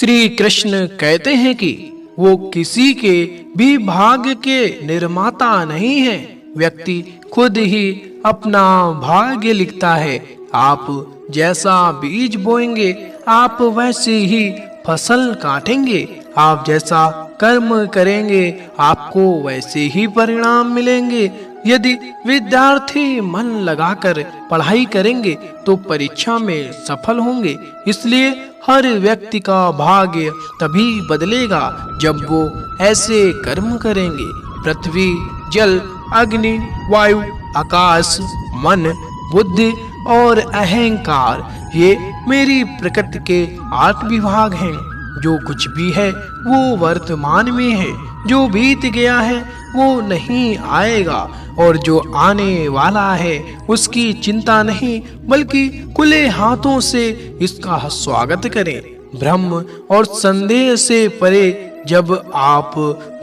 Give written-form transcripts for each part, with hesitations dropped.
श्री कृष्ण कहते हैं कि वो किसी के भी भाग्य के निर्माता नहीं है। व्यक्ति खुद ही अपना भाग्य लिखता है। आप जैसा बीज बोएंगे आप वैसे ही फसल काटेंगे। आप जैसा कर्म करेंगे आपको वैसे ही परिणाम मिलेंगे। यदि विद्यार्थी मन लगाकर पढ़ाई करेंगे तो परीक्षा में सफल होंगे। इसलिए हर व्यक्ति का भाग्य तभी बदलेगा जब वो ऐसे कर्म करेंगे। पृथ्वी, जल, अग्नि, वायु, आकाश, मन, बुद्धि और अहंकार ये मेरी प्रकृति के 8 विभाग हैं। जो कुछ भी है वो वर्तमान में है। जो बीत गया है वो नहीं आएगा और जो आने वाला है उसकी चिंता नहीं बल्कि खुले हाथों से इसका स्वागत करें। भ्रम और संदेह से परे जब आप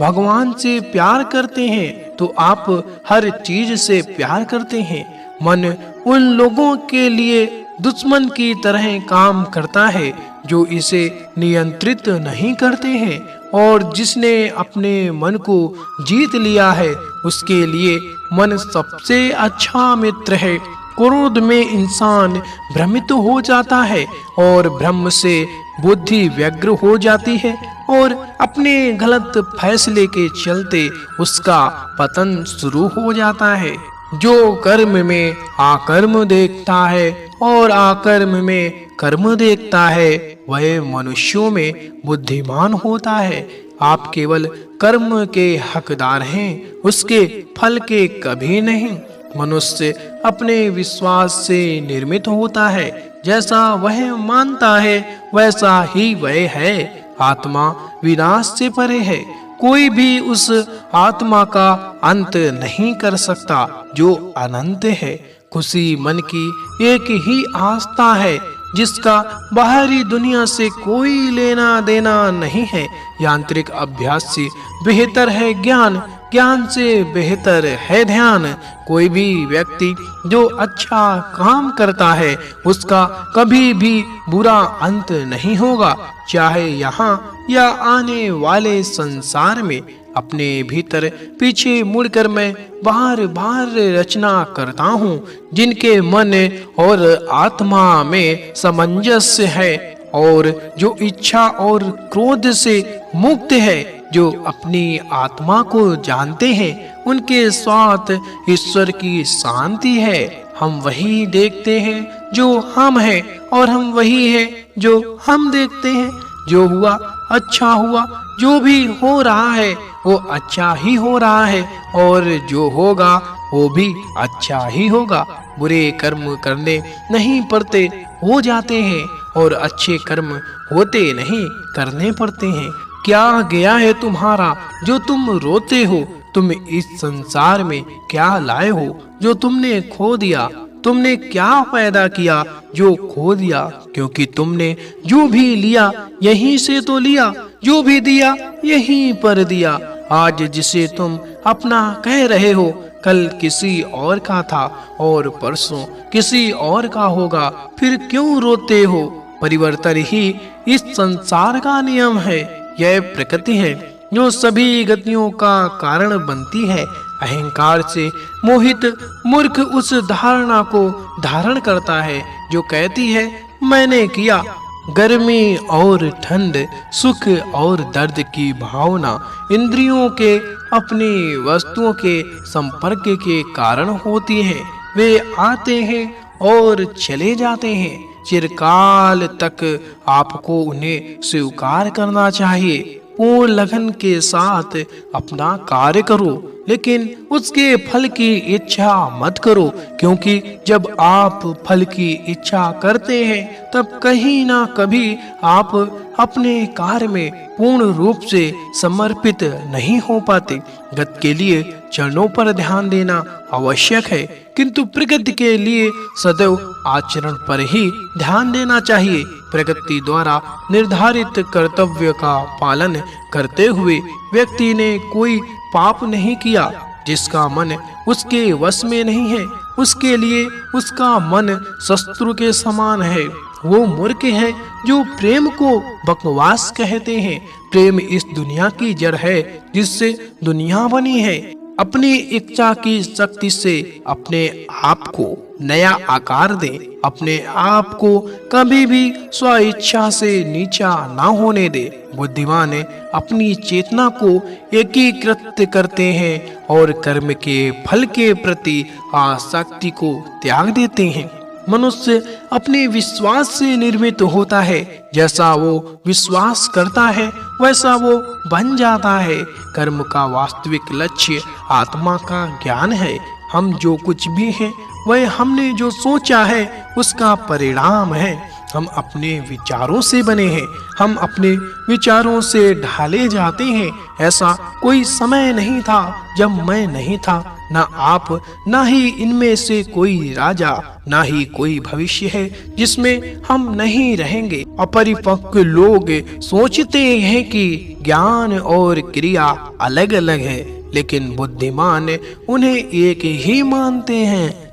भगवान से प्यार करते हैं तो आप हर चीज से प्यार करते हैं। मन उन लोगों के लिए दुश्मन की तरह काम करता है जो इसे नियंत्रित नहीं करते हैं, और जिसने अपने मन को जीत लिया है उसके लिए मन सबसे अच्छा मित्र है। क्रोध में इंसान भ्रमित हो जाता है और भ्रम से बुद्धि व्यग्र हो जाती है और अपने गलत फैसले के चलते उसका पतन शुरू हो जाता है। जो कर्म में आकर्म देखता है और आकर्म में कर्म देखता है वह मनुष्यों में बुद्धिमान होता है। आप केवल कर्म के हकदार हैं, उसके फल के कभी नहीं। मनुष्य अपने विश्वास से निर्मित होता है। जैसा वह मानता है वैसा ही वह है। आत्मा विनाश से परे है। कोई भी उस आत्मा का अंत नहीं कर सकता जो अनंत है। खुशी मन की एक ही आस्था है जिसका बाहरी दुनिया से कोई लेना देना नहीं है। यांत्रिक अभ्यास से बेहतर है ज्ञान, ज्ञान से बेहतर है ध्यान। कोई भी व्यक्ति जो अच्छा काम करता है उसका कभी भी बुरा अंत नहीं होगा, चाहे यहाँ या आने वाले संसार में। अपने भीतर पीछे मुड़कर मैं बार बार रचना करता हूँ। जिनके मन और आत्मा में सामंजस्य है और जो इच्छा और क्रोध से मुक्त है, जो अपनी आत्मा को जानते हैं, उनके साथ ईश्वर की शांति है। हम वही देखते हैं जो हम हैं और हम वही हैं जो हम देखते हैं। जो हुआ अच्छा हुआ, जो भी हो रहा है वो अच्छा ही हो रहा है और जो होगा वो भी अच्छा ही होगा। बुरे कर्म करने नहीं पड़ते, हो जाते हैं, और अच्छे कर्म होते नहीं, करने पड़ते हैं। क्या गया है तुम्हारा जो तुम रोते हो? तुम इस संसार में क्या लाए हो जो तुमने खो दिया? तुमने क्या पैदा किया जो खो दिया? क्योंकि तुमने जो भी लिया यहीं से तो लिया, जो भी दिया यहीं पर दिया। आज जिसे तुम अपना कह रहे हो कल किसी और का था और परसों किसी और का होगा। फिर क्यों रोते हो? परिवर्तन ही इस संसार का नियम है। यह प्रकृति है जो सभी गतियों का कारण बनती है। अहंकार से मोहित मूर्ख उस धारणा को धारण करता है जो कहती है मैंने किया। गर्मी और ठंड, सुख और दर्द की भावना इंद्रियों के अपनी वस्तुओं के संपर्क के कारण होती है। वे आते हैं और चले जाते हैं। चिरकाल तक आपको उन्हें स्वीकार करना चाहिए। पूर्ण लगन के साथ अपना कार्य करो, लेकिन उसके फल की इच्छा मत करो, क्योंकि जब आप फल की इच्छा करते हैं तब कहीं ना कभी आप अपने कार्य में पूर्ण रूप से समर्पित नहीं हो पाते। गत के लिए चरणों पर ध्यान देना आवश्यक है, किंतु प्रगति के लिए सदैव आचरण पर ही ध्यान देना चाहिए। प्रकृति द्वारा निर्धारित कर्तव्य का पालन करते हुए व्यक्ति ने कोई पाप नहीं किया। जिसका मन उसके वश में नहीं है उसके लिए उसका मन शत्रु के समान है। वो मूर्ख है जो प्रेम को बकवास कहते हैं। प्रेम इस दुनिया की जड़ है जिससे दुनिया बनी है। अपनी इच्छा की शक्ति से अपने आप को नया आकार दे। अपने आप को कभी भी स्व इच्छा से नीचा ना होने दे। बुद्धिमान अपनी चेतना को एकीकृत करते हैं और कर्म के फल के प्रति आसक्ति को त्याग देते हैं। मनुष्य अपने विश्वास से निर्मित होता है। जैसा वो विश्वास करता है वैसा वो बन जाता है। कर्म का वास्तविक लक्ष्य आत्मा का ज्ञान है। हम जो कुछ भी हैं वह हमने जो सोचा है उसका परिणाम है। हम अपने विचारों से बने हैं। हम अपने विचारों से ढाले जाते हैं। ऐसा कोई समय नहीं था जब मैं नहीं था, ना आप, ना ही इनमें से कोई राजा, ना ही कोई भविष्य है जिसमें हम नहीं रहेंगे। अपरिपक्व लोग सोचते हैं कि ज्ञान और क्रिया अलग अलग है, लेकिन बुद्धिमान उन्हें एक ही मानते हैं।